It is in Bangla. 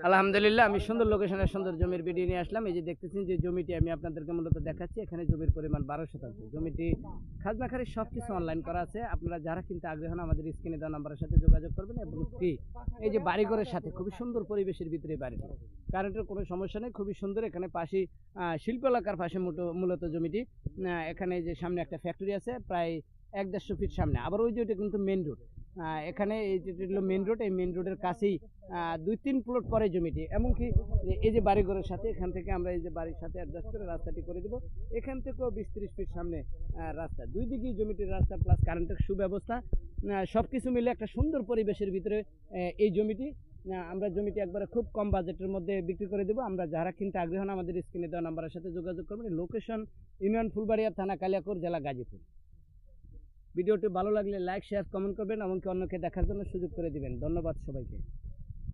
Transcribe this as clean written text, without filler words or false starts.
আলহামদুলিল্লাহ, আমি সুন্দর লোকেশনের সুন্দর জমির ভিডিও নিয়ে আসলাম। এই যে দেখতেছেন যে জমিটি আমি আপনাদেরকে মূলত দেখাচ্ছি, এখানে জমির পরিমাণ 12 শতাংশ। জমিটি খাজনা খারিজ সবকিছু অনলাইন করা আছে। আপনারা যারা কিনতে আগ্রহী হন আমাদের স্ক্রিনে দেওয়া নাম্বারের সাথে যোগাযোগ করবেন। এবং এই যে বাড়িঘরের সাথে খুবই সুন্দর পরিবেশের ভিতরে বাড়িটি, কারেন্টের কোনো সমস্যা নেই, খুবই সুন্দর। এখানে পাশে শিল্প এলাকার পাশে মূলত জমিটি। এখানে যে সামনে একটা ফ্যাক্টরি আছে প্রায় 1-1.5 ফিট সামনে, আবার ওই যে ওইটা কিন্তু মেন রোড। এখানে এই যে মেন রোড, এই মেন রোডের কাছেই 2-3 প্লট পরে জমিটি। এমনকি এই যে বাড়িঘরের সাথে এখান থেকে আমরা এই যে বাড়ির সাথে অ্যাডজাস্ট করে রাস্তাটি করে দেবো। এখান থেকেও 20-30 ফিট সামনে রাস্তা, দুই দিকেই জমিটির রাস্তা প্লাস কারেন্টের সুব্যবস্থা, সব কিছু মিলে একটা সুন্দর পরিবেশের ভিতরে এই জমিটি। আমরা জমিটি একবারে খুব কম বাজেটের মধ্যে বিক্রি করে দেবো। আমরা যারা কিনতে আগ্রহী হন আমাদের স্ক্রিনে দেওয়া নাম্বারের সাথে যোগাযোগ করবেন। লোকেশন ইউনিয়ন ফুলবাড়িয়া, থানা কালিয়াকৈর, জেলা গাজীপুর। ভিডিওটি ভালো লাগলে লাইক, শেয়ার, কমেন্ট করবেন, এমনকি অন্যকে দেখার জন্য সুযোগ করে দিবেন। ধন্যবাদ সবাইকে।